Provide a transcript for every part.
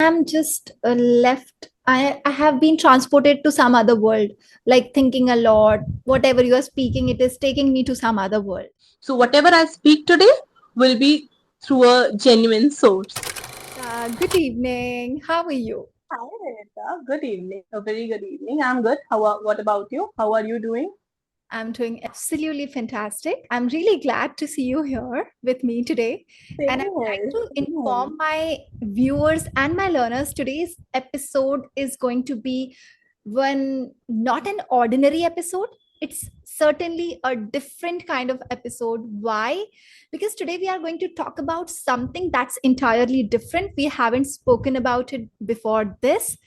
am just left. I have been transported to some other world, like thinking a lot. Whatever you are speaking, it is taking me to some other world. So whatever I speak today will be through a genuine source. Good evening. How are you? Hi, Rita. Good evening. A very good evening. I'm good. What about you? How are you doing? I'm doing absolutely fantastic. I'm really glad to see you here with me today. Same And I would like here. to Same here. inform my viewers and my learners today's episode is going to be one not an ordinary episode. It's certainly a different kind of episode. Why? Because today we are going to talk about something that's entirely different. We haven't spoken about it before this.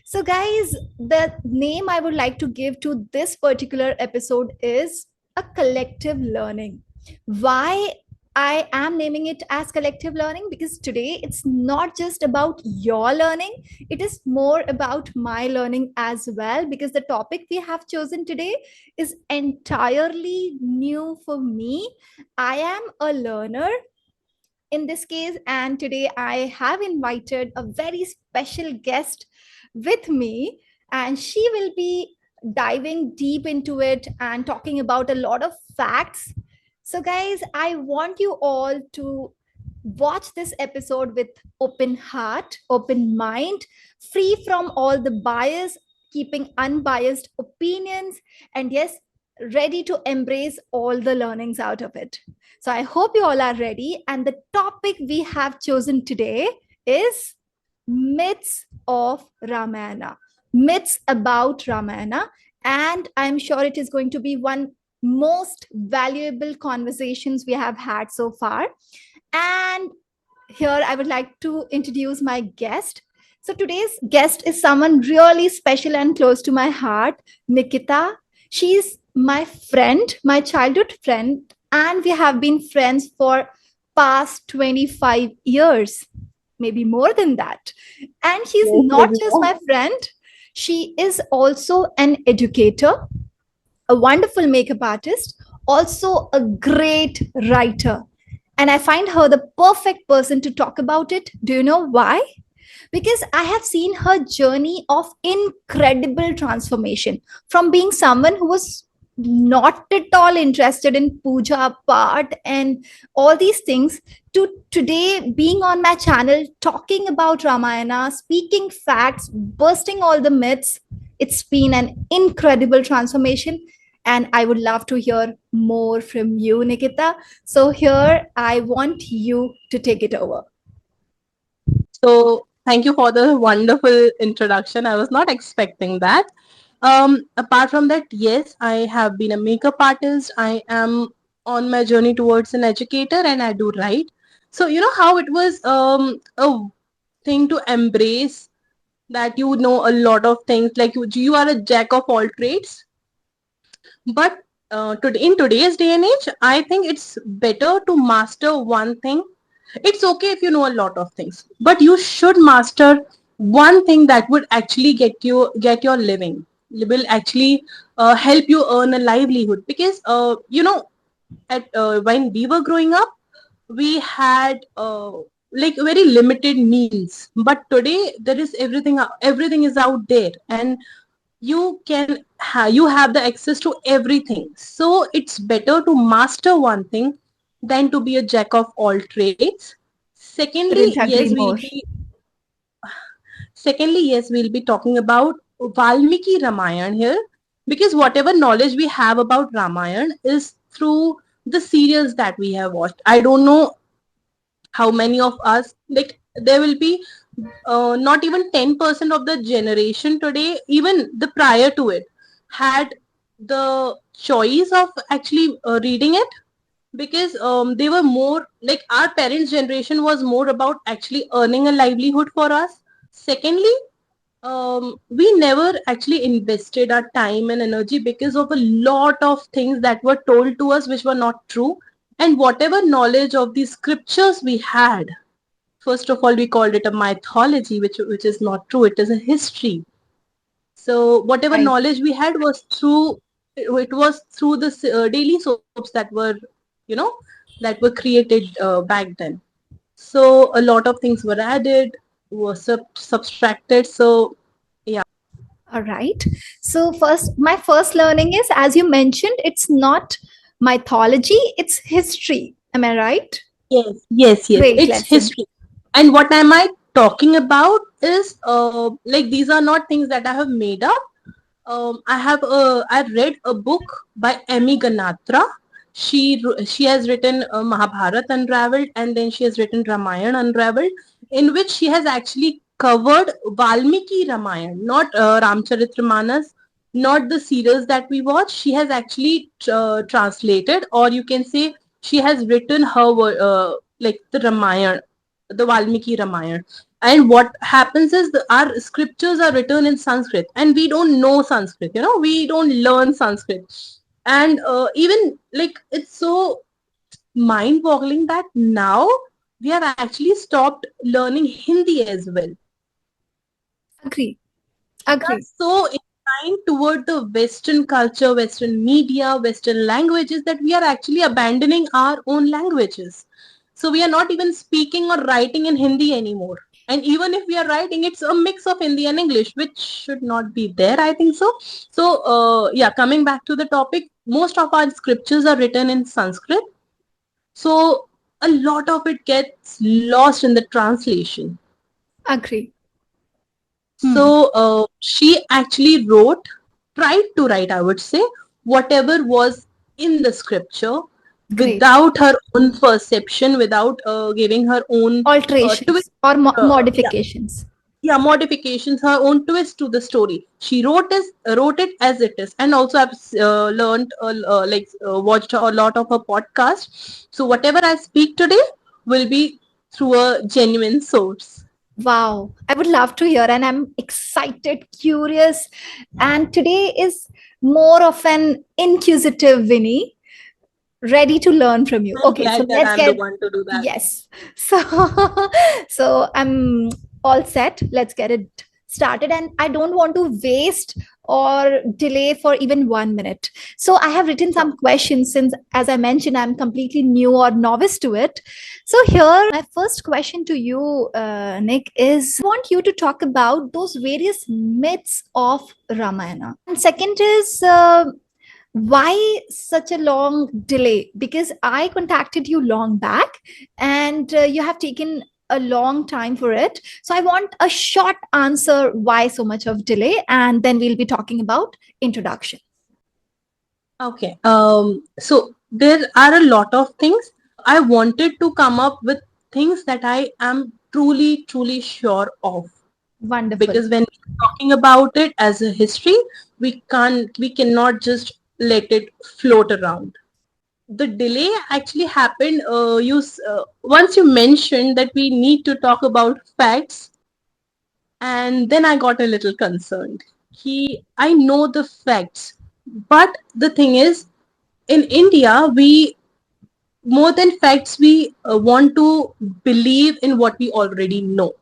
So, guys, the name I would like to give to this particular episode is a collective learning. Why I am naming it as collective learning? Because today it's not just about your learning, it is more about my learning as well. Because the topic we have chosen today is entirely new for me. I am a learner in this case, and today I have invited a very special guest with me, and she will be diving deep into it and talking about a lot of facts. So, guys, I want you all to watch this episode with open heart, open mind, free from all the bias, keeping unbiased opinions, and yes, ready to embrace all the learnings out of it. So I hope you all are ready. And the topic we have chosen today is myths of Ramayana, myths about Ramayana. And I'm sure it is going to be one most valuable conversations we have had so far. And here I would like to introduce my guest. So today's guest is someone really special and close to my heart, Nikita. She's my friend, my childhood friend, and we have been friends for past 25 years, maybe more than that. And she's Yes, not maybe just more. my friend, she is also an educator, a wonderful makeup artist, also a great writer. And I find her the perfect person to talk about it. Do you know why? Because I have seen her journey of incredible transformation from being someone who was not at all interested in puja, part, and all these things to today being on my channel talking about Ramayana, speaking facts, bursting all the myths. It's been an incredible transformation. And I would love to hear more from you, Nikita. So, here I want you to take it over. So thank you for the wonderful introduction. I was not expecting that. Apart from that, yes, I have been a makeup artist. I am on my journey towards an educator, and I do write. So you know how it was a thing to embrace that you know a lot of things, like you are a jack of all trades. But today, in today's day and age, I think it's better to master one thing. It's okay if you know a lot of things, but you should master one thing that would actually get your living, will actually help you earn a livelihood. Because at when we were growing up, we had like very limited means, but today there is everything is out there, and you have the access to everything. So it's better to master one thing than to be a jack of all trades. secondly Couldn't agree yes we'll more. be Secondly, yes, we'll be talking about Valmiki Ramayana here, because whatever knowledge we have about Ramayana is through the serials that we have watched. I don't know how many of us, like, there will be not even 10% of the generation today, even the prior to it, had the choice of actually reading it, because they were more like our parents' generation was more about actually earning a livelihood for us. Secondly, we never actually invested our time and energy because of a lot of things that were told to us which were not true. And whatever knowledge of the scriptures we had, first of all, we called it a mythology, which is not true. It is a history. So whatever Right. knowledge we had was through the daily soaps that were, you know, that were created back then. So a lot of things were added. was subtracted. So yeah. All right. So first, my first learning is, as you mentioned, it's not mythology, it's history. Am I right? Yes, Great it's lesson. history. And what am I talking about is like these are not things that I have made up. I read a book by Emmy Ganatra. She has written Mahabharat Unraveled, and then she has written Ramayana Unraveled, in which she has actually covered Valmiki Ramayana, not Ramcharitramanas, not the serials that we watch. She has actually translated, or you can say she has written her like the Ramayana, the Valmiki Ramayana. And what happens is our scriptures are written in Sanskrit, and we don't know Sanskrit. You know, we don't learn Sanskrit, and even like it's so mind-boggling that now we have actually stopped learning Hindi as well. Agree. We are Agree. so inclined toward the Western culture, Western media, Western languages that we are actually abandoning our own languages. So we are not even speaking or writing in Hindi anymore. And even if we are writing, it's a mix of Hindi and English, which should not be there, I think so. So, yeah, coming back to the topic, most of our scriptures are written in Sanskrit. So, a lot of it gets lost in the translation. Agree. Hmm. So she actually tried to write, I would say, whatever was in the scripture Great. without her own perception, without giving her own twist. Alterations or Yeah, modifications. yeah, modifications, her own twist to the story. She wrote it as it is, and also I've learned, watched a lot of her podcast. So whatever I speak today will be through a genuine source. Wow. I would love to hear, and I'm excited, curious. And today is more of an inquisitive Winnie, ready to learn from you. I'm Okay, so glad that let's I'm the get, one to do that. yes. So so I'm all set. Let's get it started, and I don't want to waste or delay for even 1 minute. So I have written Sure. some questions, since, as I mentioned, I'm completely new or novice to it. So here, my first question to you, Nick, is I want you to talk about those various myths of Ramayana. And second is, why such a long delay? Because I contacted you long back, and you have taken a long time for it. So I want a short answer, why so much of delay, and then we'll be talking about introduction. Okay. So there are a lot of things. I wanted to come up with things that I am truly sure of. Wonderful. Because when we're talking about it as a history, we cannot just let it float around. The delay actually happened. Once you mentioned that we need to talk about facts, and then I got a little concerned. I know the facts, but the thing is, in India, we more than facts, we want to believe in what we already know.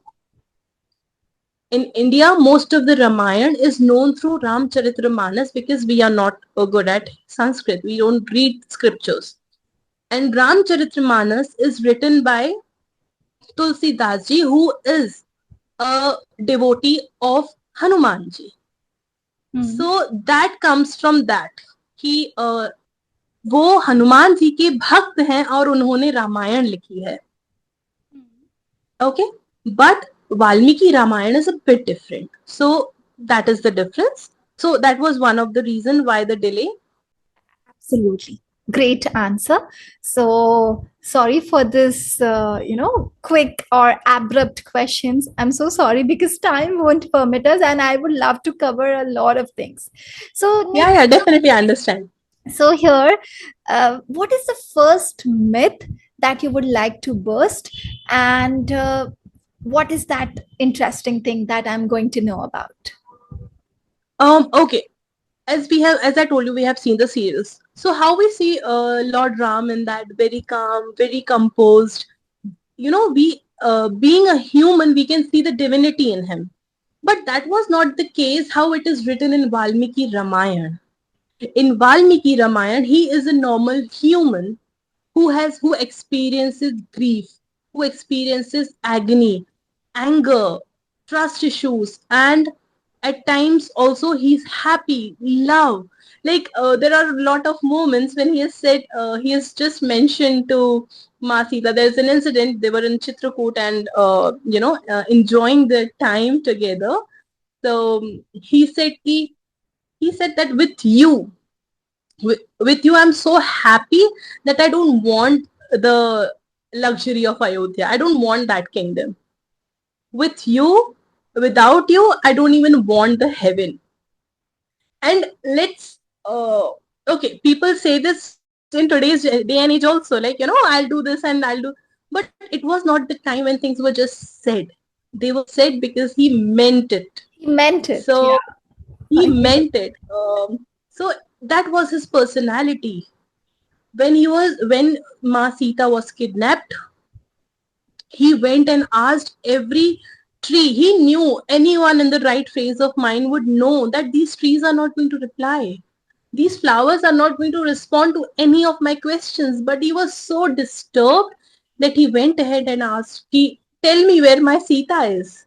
In India, most of the Ramayana is known through Ramcharitramanas because we are not good at Sanskrit. We don't read scriptures. And Ramcharitramanas is written by Tulsidas ji, who is a devotee of Hanumanji. Hmm. So that comes from that. कि वो हनुमान जी के भक्त हैं और उन्होंने रामायण लिखी है. Okay, but Valmiki Ramayana is a bit different. So that is the difference. So that was one of the reason why the delay. Absolutely. Great answer. So sorry for this, quick or abrupt questions. I'm so sorry because time won't permit us, and I would love to cover a lot of things. So, Nick, Yeah, definitely understand. so here, what is the first myth that you would like to burst, and what is that interesting thing that I'm going to know about? Okay. As I told you, we have seen the series. So how we see Lord Ram in that very calm, very composed. You know, we being a human, we can see the divinity in him. But that was not the case how it is written in Valmiki Ramayana. In Valmiki Ramayana, he is a normal human who experiences grief, who experiences agony. anger, trust issues, and at times also he's happy, love. Like there are a lot of moments when he has said, he has just mentioned to Masita, there's an incident, they were in Chitrakoot and, enjoying their time together. So he said that with you, I'm so happy that I don't want the luxury of Ayodhya. I don't want that kingdom. With you, without you, I don't even want the heaven. And let's okay, people say this in today's day and age also, like, I'll do this and I'll do, but it was not the time when things were just said. They were said because he meant it. He meant it. So Yeah. he I get it. meant it. So that was his personality. When Ma Sita was kidnapped, he went and asked every tree. He knew anyone in the right phase of mind would know that these trees are not going to reply. These flowers are not going to respond to any of my questions. But he was so disturbed that he went ahead and asked, tell me where my Sita is.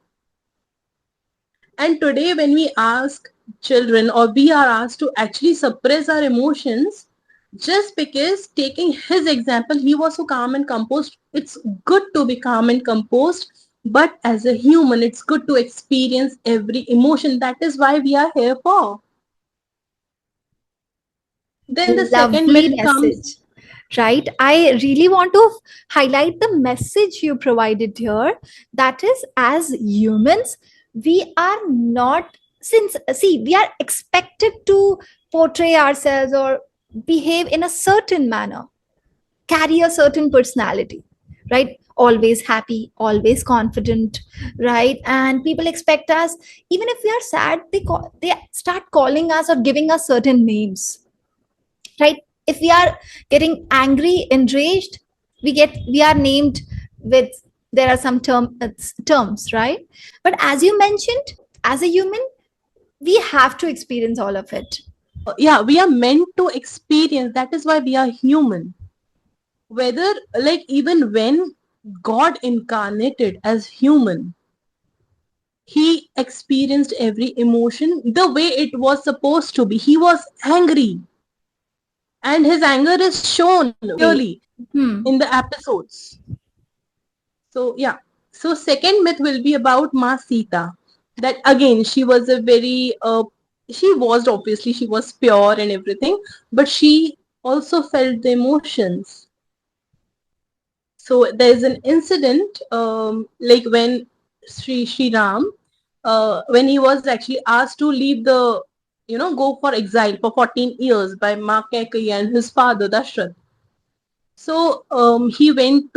And today, when we ask children or we are asked to actually suppress our emotions, just because taking his example, he was so calm and composed. It's good to be calm and composed, but as a human, it's good to experience every emotion. That is why we are here for. Then the second Lovely myth comes. message, right? I really want to highlight the message you provided here. That is, as humans, we are not, since, see, we are expected to portray ourselves or behave in a certain manner, carry a certain personality, right? Always happy, always confident, right? And people expect us, even if we are sad, they start calling us or giving us certain names, right? If we are getting angry, enraged, we are named with, there are some terms, right? But as you mentioned, as a human, we have to experience all of it. Yeah, we are meant to experience. That is why we are human. Whether, like, even when God incarnated as human, he experienced every emotion the way it was supposed to be. He was angry, and his anger is shown Agree. clearly Hmm. in the episodes. So, yeah. So, second myth will be about Ma Sita. That again, she was a very, she was obviously, she was pure and everything, but she also felt the emotions. So there's an incident, like when Sri Ram, when he was actually asked to leave the, go for exile for 14 years by Ma Kaikeyi and his father Dashrath. So he went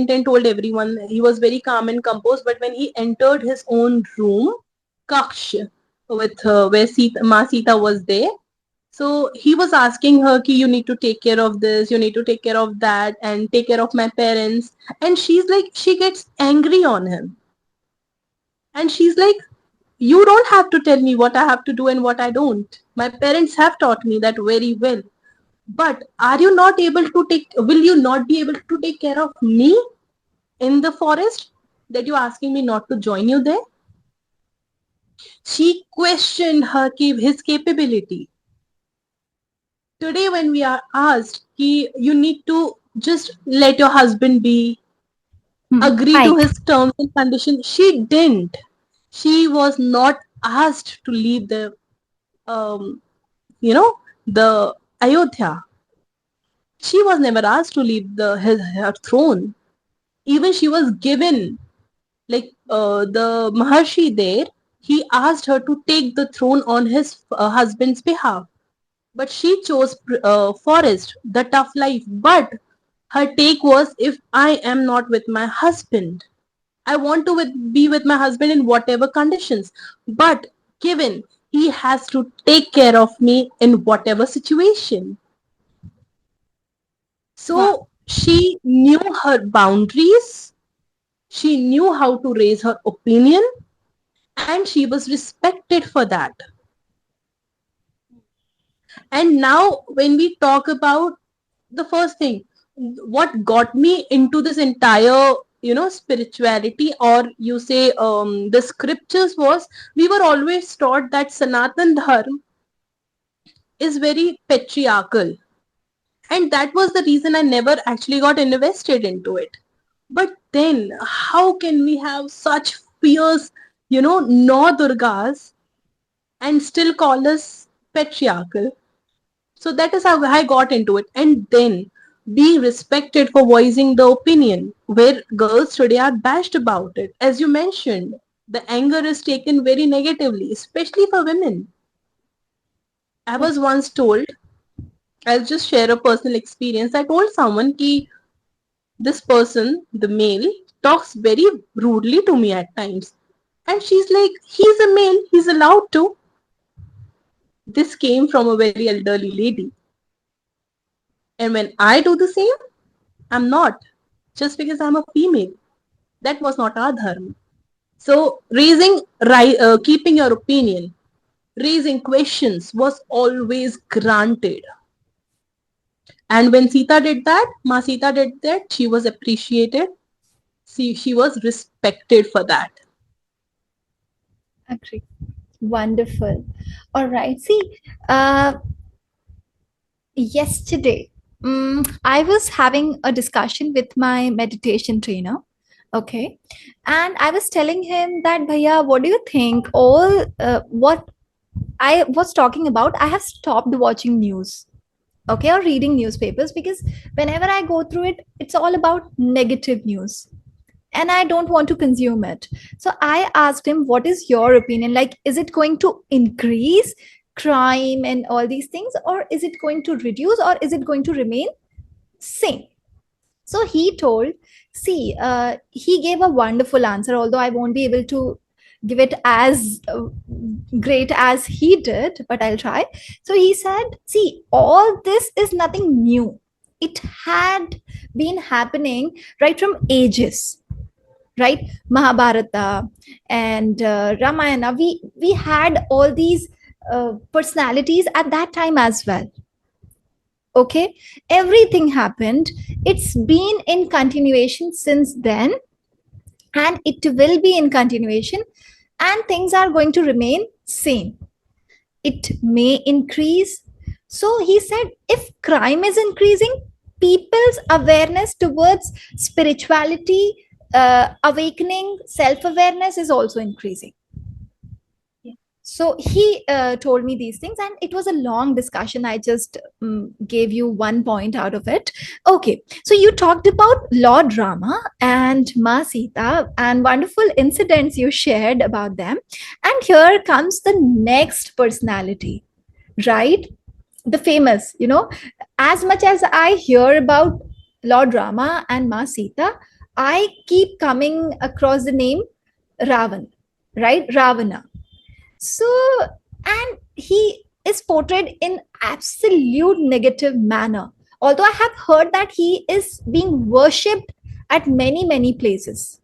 and told everyone. He was very calm and composed. But when he entered his own room, Kaksh, with where Ma Sita was there, so he was asking her, ki, you need to take care of this, you need to take care of that, and take care of my parents. And she's like, she gets angry on him. And she's like, you don't have to tell me what I have to do and what I don't. My parents have taught me that very well. But are you not able to will you not be able to take care of me in the forest that you're asking me not to join you there? She questioned his capability. Today when we are asked, you need to just let your husband be, Hmm. agree to Right. his terms and conditions, she didn't. She was not asked to leave the, um, you know the Ayodhya. She was never asked to leave her throne. Even she was given, like, the Maharshi there, he asked her to take the throne on his husband's behalf. But she chose forest, the tough life. But her take was, if I am not with my husband, I want to be with my husband in whatever conditions. But given he has to take care of me in whatever situation. Wow. So she knew her boundaries, she knew how to raise her opinion, and she was respected for that. And now, when we talk about the first thing, what got me into this entire spirituality, or you say the scriptures was, we were always taught that Sanatan Dharma is very patriarchal, and that was the reason I never actually got invested into it. But then how can we have such fierce, no Durgas, and still call us patriarchal? So that is how I got into it. And then being respected for voicing the opinion, where girls today are bashed about it. As you mentioned, the anger is taken very negatively, especially for women. I was once told, I'll just share a personal experience. I told someone ki this person, the male, talks very rudely to me at times. And she's like, he's a male, he's allowed to. This came from a very elderly lady. And when I do the same, I'm not. Just because I'm a female. That was not our dharma. So keeping your opinion, raising questions was always granted. And when Sita did that, Ma Sita did that, she was appreciated. She was respected for that. Agree. Wonderful. All right. See, uh, yesterday, I was having a discussion with my meditation trainer. Okay. And I was telling him that, Bhaiya, what do you think? What I was talking about, I have stopped watching news, okay, or reading newspapers, because whenever I go through it, it's all about negative news and I don't want to consume it. So I asked him, what is your opinion? Like, is it going to increase crime and all these things, or is it going to reduce, or is it going to remain same? So he told, see, he gave a wonderful answer, although I won't be able to give it as great as he did, but I'll try. So he said, see, all this is nothing new. It had been happening right from ages, right? Mahabharata and Ramayana, we had all these personalities at that time as well. Okay, everything happened. It's been in continuation since then, and it will be in continuation, and things are going to remain same. It may increase. So he said, if crime is increasing, people's awareness towards spirituality, awakening, self-awareness is also increasing. So he told me these things, and it was a long discussion. I just gave you one point out of it. Okay, so you talked about Lord Rama and Ma Sita and wonderful incidents you shared about them. And here comes the next personality, right? The famous, as much as I hear about Lord Rama and Ma Sita, I keep coming across the name Ravan, right? Ravana. So, and he is portrayed in absolute negative manner. Although I have heard that he is being worshipped at many places,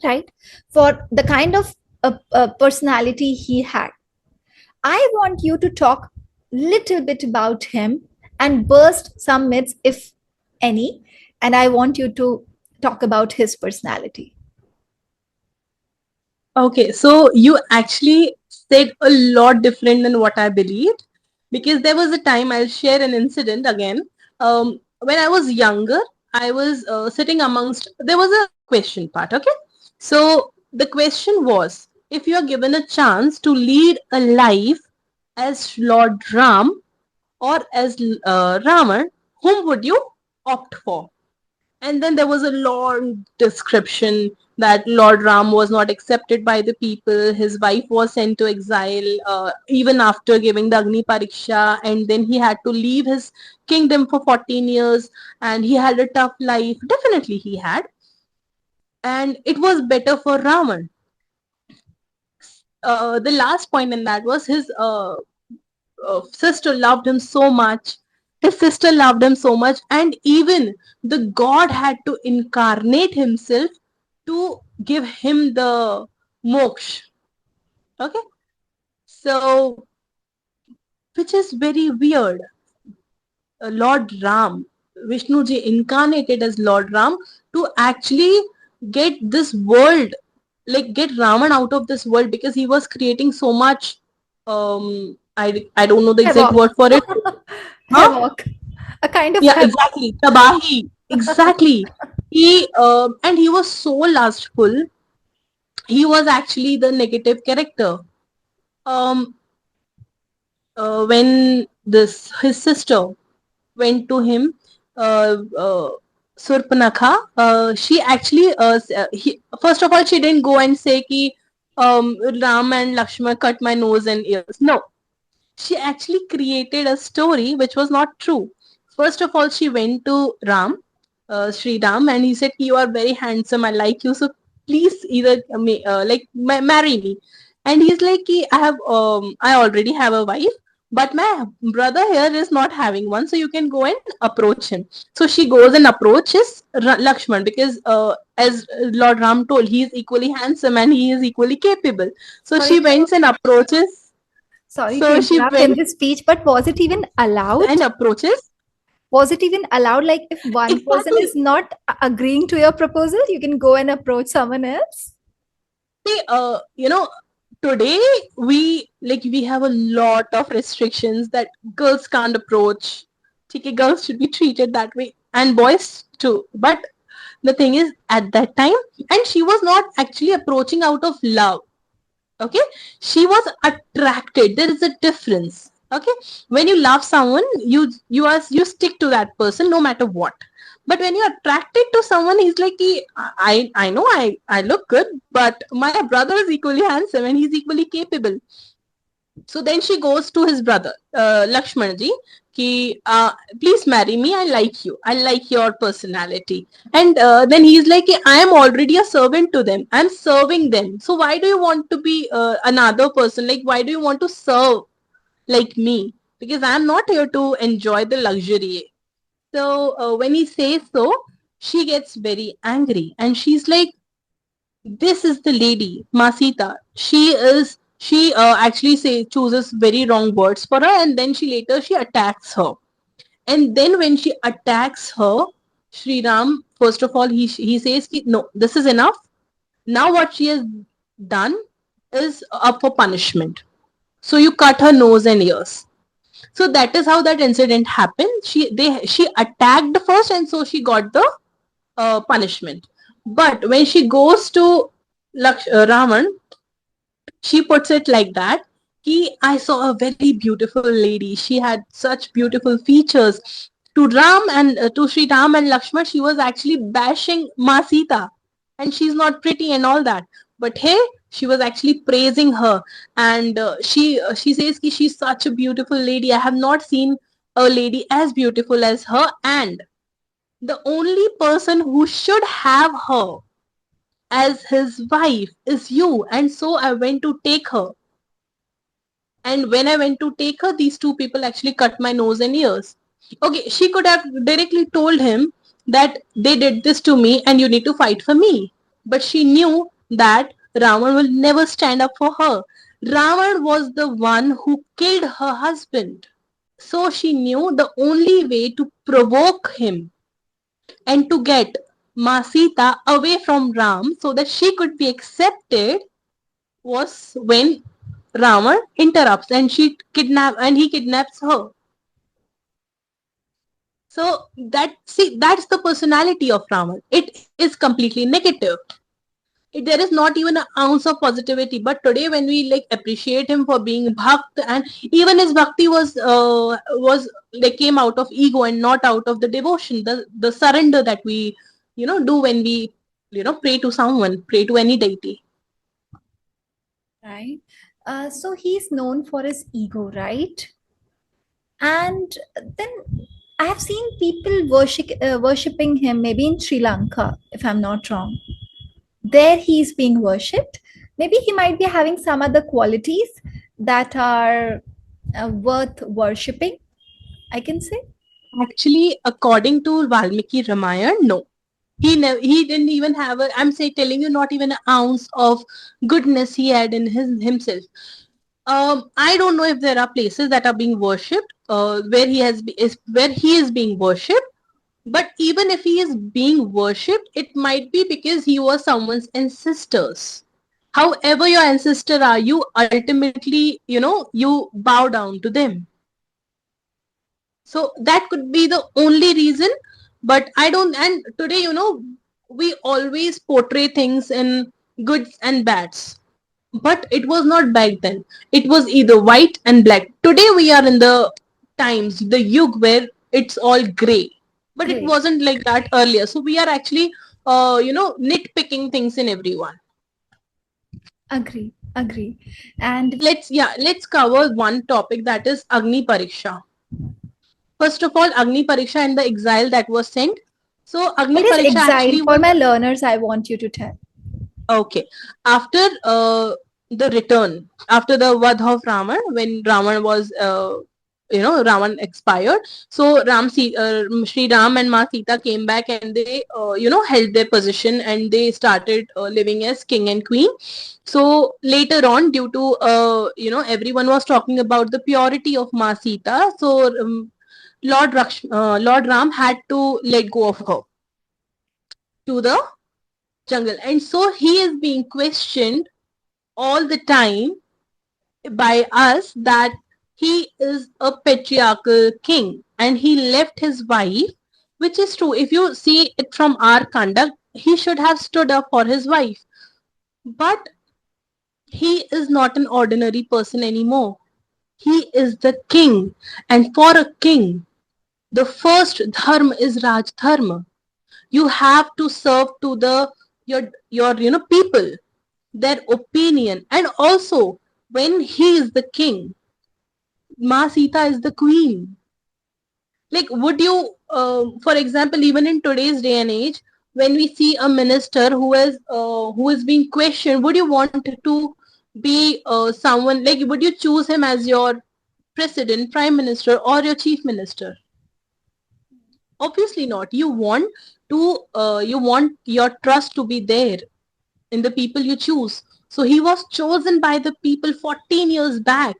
right? For the kind of personality he had. I want you to talk little bit about him and burst some myths, if any. And I want you to talk about his personality. Okay, so you actually said a lot different than what I believed, because there was a time, I'll share an incident again. When I was younger, I was sitting amongst, there was a question part, okay? So the question was, if you are given a chance to lead a life as Lord Ram or as Rama, whom would you opt for? And then there was a long description that Lord Ram was not accepted by the people. His wife was sent to exile even after giving the Agni Pariksha, and then he had to leave his kingdom for 14 years, and he had a tough life. Definitely, he had. And it was better for Ravan. The last point in that was his sister loved him so much. His sister loved him so much, and even the god had to incarnate himself to give him the moksha. Okay, so which is very weird. Lord Ram, Vishnuji incarnated as Lord Ram to actually get this world, like get Raman out of this world, because he was creating so much. I don't know the exact Havoc. word for it. Huh? Havoc. A kind of Yeah, havoc. exactly. Tabahi. Exactly. And he was so lustful. He was actually the negative character. Um, when this his sister went to him, uh, uh, Surpanakha, she actually, first of all, she didn't go and say ki, Ram and Lakshmana cut my nose and ears. No, she actually created a story which was not true. First of all, she went to Ram, Sri Ram, and he said, "You are very handsome. I like you. So please either marry me." And he's like, I already have a wife, but my brother here is not having one, so you can go and approach him." So she goes and approaches Lakshman, because as Lord Ram told, he is equally handsome and he is equally capable. So Sorry she to went and approaches. sorry to So she interrupt in went this speech, but was it even allowed? and approaches. Was it even allowed? Like, if one person Exactly. is not agreeing to your proposal, you can go and approach someone else? See, today we have a lot of restrictions that girls can't approach. Okay, girls should be treated that way, and boys too. But the thing is, at that time, and she was not actually approaching out of love. Okay, she was attracted. There is a difference. Okay, when you love someone, you stick to that person no matter what. But when you're attracted to someone, he's like, I know I look good, but my brother is equally handsome and he's equally capable. So then she goes to his brother, Lakshmanaji, ki, please marry me. I like you. I like your personality. And then he's like, I am already a servant to them. I'm serving them. So why do you want to be another person? Like, why do you want to serve like me? Because I'm not here to enjoy the luxury. So when he says so, she gets very angry and she's like, this is the lady, Masita. She actually say chooses very wrong words for her, and then she attacks her. And then when she attacks her, Sri Ram, first of all, he says ki, no, this is enough. Now what she has done is up for punishment. So you cut her nose and ears. So that is how that incident happened. She attacked first, and so she got the punishment. But when she goes to Raman, she puts it like that. I saw a very beautiful lady. She had such beautiful features. To Ram and to Sri Ram and Lakshman, she was actually bashing Ma Sita, and she's not pretty and all that. But hey, she was actually praising her, and she says ki she's such a beautiful lady. I have not seen a lady as beautiful as her, and the only person who should have her as his wife is you. And so I went to take her. And when I went to take her, these two people actually cut my nose and ears. Okay, she could have directly told him that they did this to me and you need to fight for me. But she knew that Ravan will never stand up for her. Ravan was the one who killed her husband. So she knew the only way to provoke him and to get Masita away from Ram so that she could be accepted was when Ravan interrupts and he kidnaps her. So that's the personality of Ravan. It is completely negative. There is not even an ounce of positivity. But today, when we like appreciate him for being bhakt, and even his bhakti was like came out of ego and not out of the devotion, the surrender that we do when we pray to someone, pray to any deity. Right. So he's known for his ego, right? And then I have seen people worshipping him, maybe in Sri Lanka, if I'm not wrong. There he's being worshipped. Maybe he might be having some other qualities that are worth worshipping, I can say. Actually, according to Valmiki Ramayana, no. He didn't even have a, I'm say telling you, not even an ounce of goodness he had in himself. I don't know if there are places that are being worshipped where he is being worshipped, But even if he is being worshipped, it might be because he was someone's ancestors. However your ancestor are, you ultimately, you bow down to them. So that could be the only reason. But I don't, and today, we always portray things in goods and bads. But it was not back then. It was either white and black. Today we are in the times, the yug where it's all gray. But it Great. wasn't like that earlier. So we are actually, nitpicking things in everyone. Agree. Agree. And Let's cover one topic, that is Agni Pariksha. First of all, Agni Pariksha and the exile that was sent. So what Agni is Pariksha exile? actually For was my learners, I want you to tell. okay. After the return, after the Vadh of Raman, when Raman was, Raman expired. So Sri Ram and Ma Sita came back, and they, held their position, and they started living as king and queen. So later on, due to, everyone was talking about the purity of Ma Sita. So Lord Ram had to let go of her to the jungle, and so he is being questioned all the time by us that he is a patriarchal king and he left his wife, which is true. If you see it from our conduct, he should have stood up for his wife. But he is not an ordinary person anymore. He is the king. And for a king, the first dharma is Raj Dharma. You have to serve to your people, their opinion. And also, when he is the king, Ma Sita is the queen. Like, would you, for example, even in today's day and age, when we see a minister who is being questioned, would you want to be someone like? Would you choose him as your president, prime minister, or your chief minister? Obviously not. You want your trust to be there in the people you choose. So he was chosen by the people 14 years back.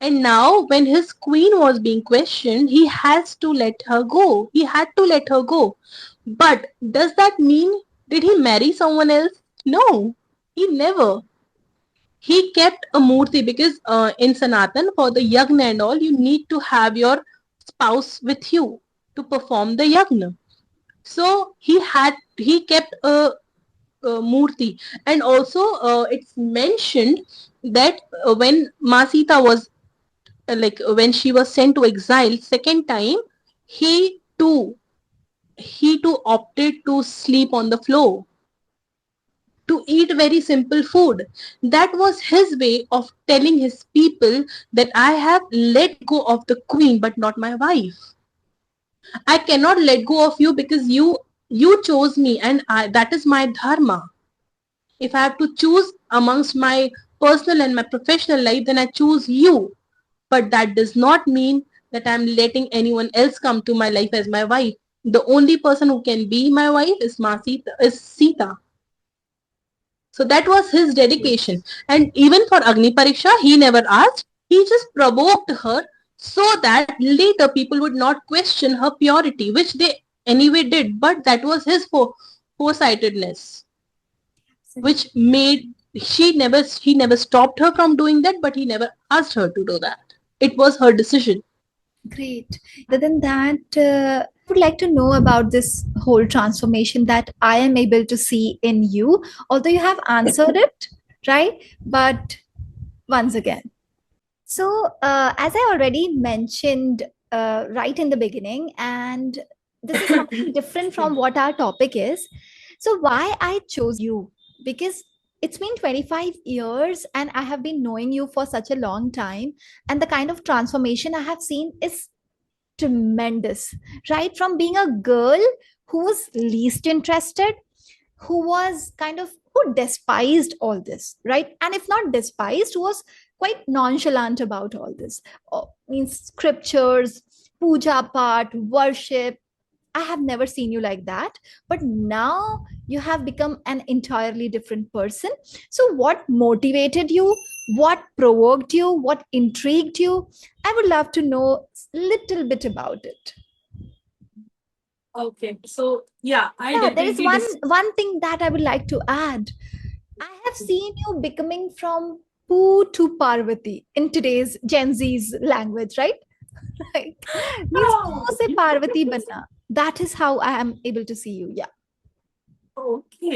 And now, when his queen was being questioned, he has to let her go. He had to let her go. But does that mean, did he marry someone else? No, he never. He kept a murti because in Sanatan, for the yagna and all, you need to have your spouse with you to perform the yagna. So he kept a murti, and also it's mentioned that when Masita was when she was sent to exile second time, he too he too opted to sleep on the floor, to eat very simple food. That was his way of telling his people that I have let go of the queen but not my wife. I cannot let go of you because you chose me, and that is my dharma. If I have to choose amongst my personal and my professional life, then I choose you. But that does not mean that I'm letting anyone else come to my life as my wife. The only person who can be my wife is Sita. So that was his dedication. And even for Agni Pariksha, he never asked. He just provoked her so that later people would not question her purity, which they anyway did. But that was his foresightedness, which Absolutely. made he never stopped her from doing that, but he never asked her to do that. It was her decision. Great. Other than that, I would like to know about this whole transformation that I am able to see in you, although you have answered it, right? But once again. So, as I already mentioned right in the beginning, and this is something different from what our topic is. So, why I chose you? Because it's been 25 years and I have been knowing you for such a long time, and the kind of transformation I have seen is tremendous, right? From being a girl who was least interested, who was kind of who despised all this, right? And if not despised, who was quite nonchalant about all this. Means scriptures, puja part, worship. I have never seen you like that, but now you have become an entirely different person. So, what motivated you? What provoked you? What intrigued you? I would love to know a little bit about it. Okay, so yeah, I Yeah, there is definitely one thing that I would like to add. I have seen you becoming from Pooh to Parvati in today's Gen Z's language, right? Like, means Oh, Pooh se Parvati banna. That is how I am able to see you. Yeah.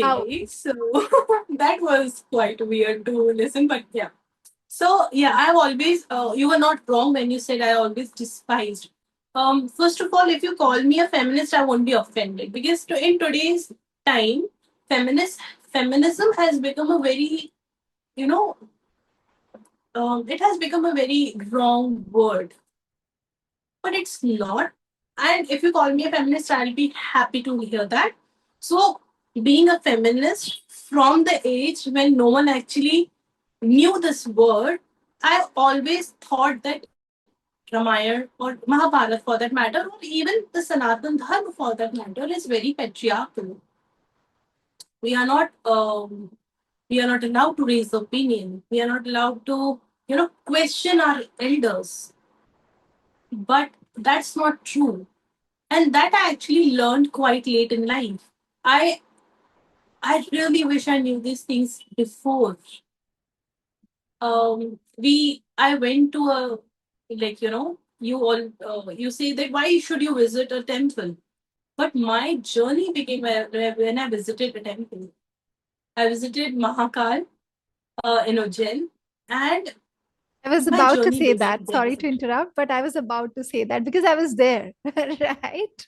How? okay. So that was quite weird to listen, but yeah. So yeah, I've always you were not wrong when you said I always despised. First of all, if you call me a feminist, I won't be offended because in today's time, feminist feminism has become a very, you know, it has become a very wrong word, but it's not. And if you call me a feminist, I'll be happy to hear that. So, being a feminist from the age when no one actually knew this word, I always thought that Ramayana or Mahabharata, for that matter, or even the Sanatan Dharma, for that matter, is very patriarchal. We are not. We are not allowed to raise opinion. We are not allowed to, question our elders. But that's not true, and that I actually learned quite late in life. I i really wish I knew these things before. We I went to a, like, you all, you say that why should you visit a temple, but my journey began when I visited a temple. I visited Mahakal, in Ujjain, and I was my about to journey say began that. there. Sorry to interrupt, but I was about to say that because I was there, right?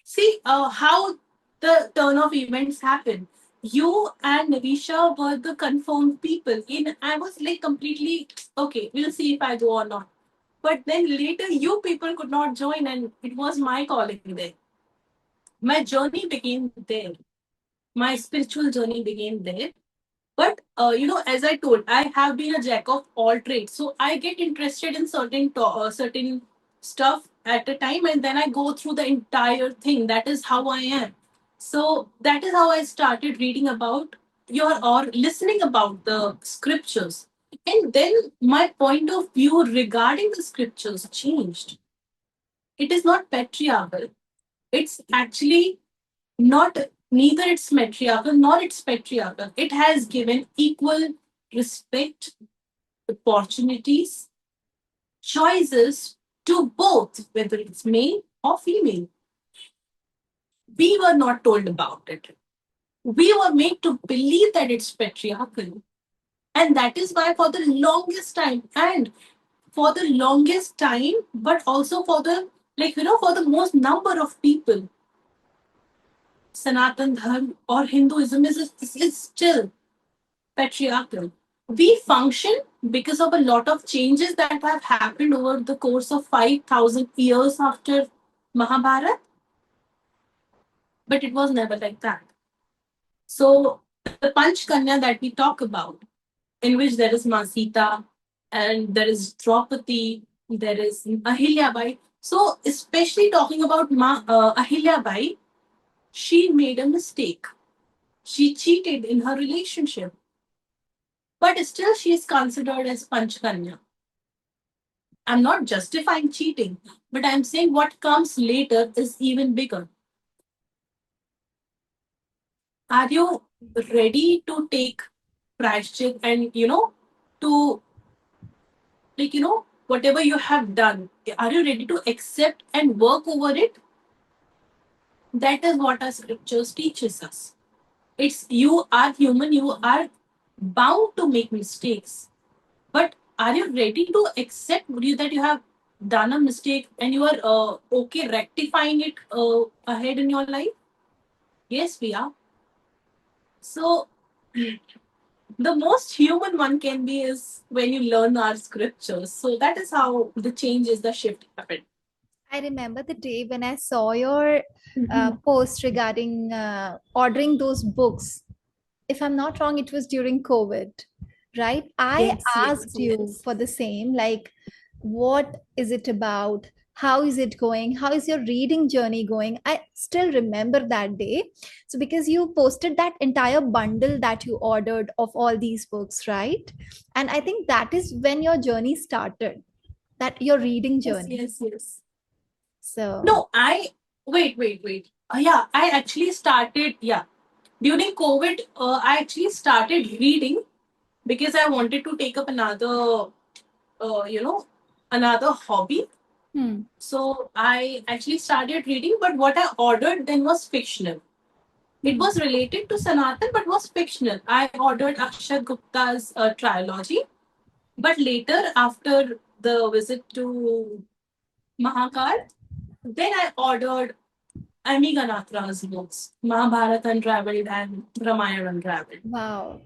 See how the turn of events happened. You and Navisha were the confirmed people. In I was like completely okay. We'll see if I go or not. But then later, you people could not join, and it was my calling there. My journey began there. My spiritual journey began there. But as I told, I have been a jack of all trades, so I get interested in certain stuff at a time, and then I go through the entire thing. That is how I am. So that is how I started reading about your or listening about the scriptures, and then my point of view regarding the scriptures changed. It is not patriarchal. It's actually not, neither it's matriarchal nor it's patriarchal. It has given equal respect, opportunities, choices to both, whether it's male or female. We were not told about it. We were made to believe that it's patriarchal. And that is why, for the longest time, but also for the, for the most number of people, Sanatan Dharma or Hinduism is still patriarchal. We function because of a lot of changes that have happened over the course of 5,000 years after Mahabharata, but it was never like that. So, the Panch Kanya that we talk about, in which there is Ma Sita and there is Draupadi, there is Ahilyabai. So, especially talking about Ahilyabai, she made a mistake. She cheated in her relationship, but still she is considered as Panchkanya. I'm not justifying cheating, but I'm saying what comes later is even bigger. Are you ready to take prashchit and, to, whatever you have done? Are you ready to accept and work over it? That is what our scriptures teaches us. It's, you are human, you are bound to make mistakes. But are you ready to accept that you have done a mistake and you are okay rectifying it ahead in your life? Yes, we are. So the most human one can be is when you learn our scriptures. So that is how the change is, the shift happened. I remember the day when I saw your Mhm. post regarding ordering those books. If I'm not wrong, it was during COVID, right? I Yes, yes, asked you yes. for the same, like, what is it about? How is it going? How is your reading journey going? I still remember that day. So, because you posted that entire bundle that you ordered of all these books, right? And I think that is when your journey started, that your reading Yes, journey. yes, yes. So, No, I. Wait. Yeah, I actually started. Yeah, during COVID, I actually started reading because I wanted to take up another, you know, another hobby. Hmm. So I actually started reading, but what I ordered then was fictional. It Hmm. was related to Sanatan, but was fictional. I ordered Akshat Gupta's trilogy, but later, after the visit to Mahakal, then I ordered Amy Ganatra's books, Mahabharata Unraveled and Ramayana Unraveled. Wow.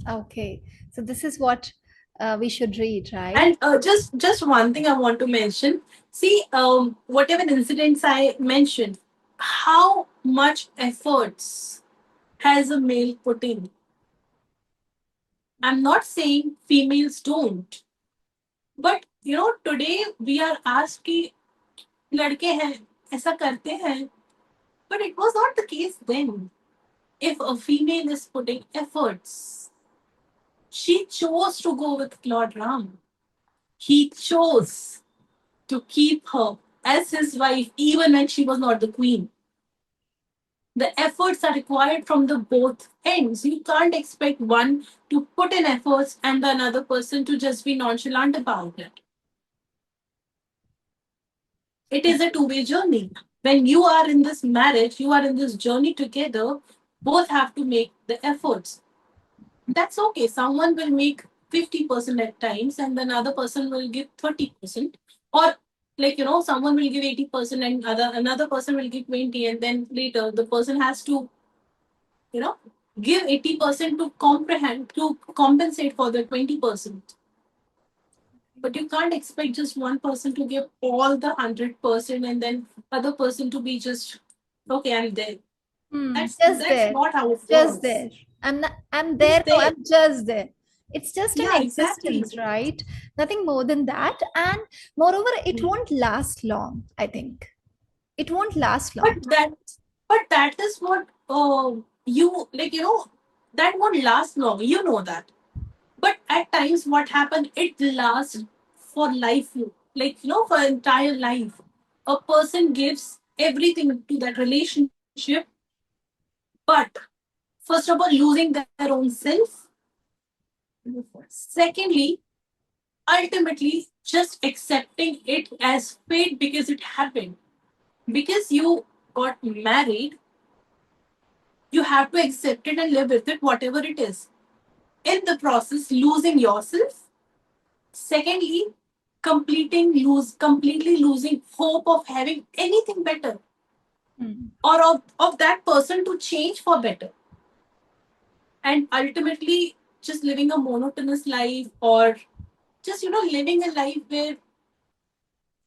Okay. So this is what we should read, right? And just one thing I want to mention. See, whatever incidents I mentioned, how much efforts has a male put in? I'm not saying females don't, but today we are asked कि लड़के हैं ऐसा करते हैं, but it was not the case then. If a female is putting efforts, she chose to go with Lord Ram. He chose to keep her as his wife even when she was not the queen. The efforts are required from the both ends. You can't expect one to put in efforts and the another person to just be nonchalant about it. It is a two-way journey. When you are in this marriage, you are in this journey together, both have to make the efforts. That's okay. Someone will make 50% at times and another person will give 30%. Or someone will give 80% and another person will give 20, and then later the person has to, you know, give 80% to comprehend to compensate for the 20%. But you can't expect just one person to give all the 100% and then other person to be just okay, I'm there. Hmm. Just That's there. not how it Just works. there. I'm there. Just No, there. I'm just there. It's just an Yeah, exactly. existence, right? Nothing more than that. And moreover, it won't last long, I think. It won't last But long. that is what you like. That won't last long. You know that. But at times, what happened? It lasts for life. Like for entire life. A person gives everything to that relationship, but first of all, losing their own self. Secondly, ultimately, just accepting it as fate because it happened. Because you got married, you have to accept it and live with it, whatever it is. In the process, losing yourself. Secondly, completely losing hope of having anything better Hmm. or of that person to change for better. And ultimately, just living a monotonous life or just, living a life where,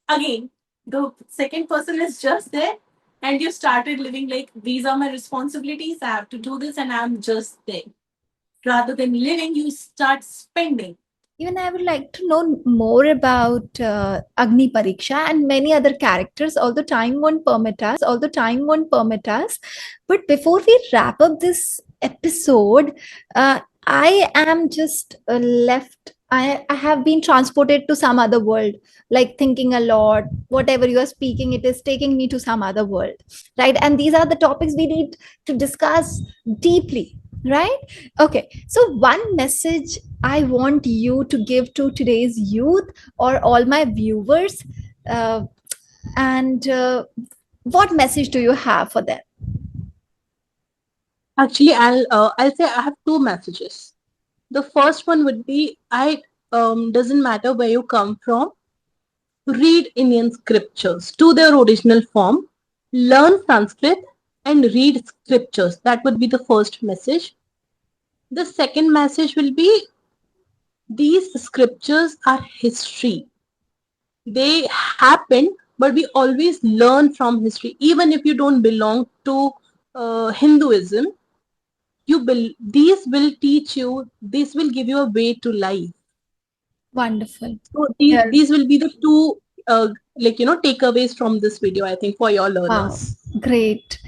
again, the second person is just there and you started living like, these are my responsibilities, I have to do this, and I'm just there. Rather than living, you start spending. Even I would like to know more about Agni Pariksha and many other characters, although time won't permit us. But before we wrap up this episode, I am just left. I have been transported to some other world, like thinking a lot. Whatever you are speaking, it is taking me to some other world, right? And these are the topics we need to discuss deeply, right? Okay, so one message I want you to give to today's youth or all my viewers, uh, and what message do you have for them? Actually, I'll say I have two messages. The first one would be I doesn't matter where you come from, read Indian scriptures to their original form, learn Sanskrit and read scriptures. That would be the first message. The second message will be these scriptures are history. They happen, but we always learn from history. Even if you don't belong to Hinduism, these will teach you, this will give you a way to life. Wonderful. So Yeah. these will be the two takeaways from this video, I think, for your Wow. learners. Great.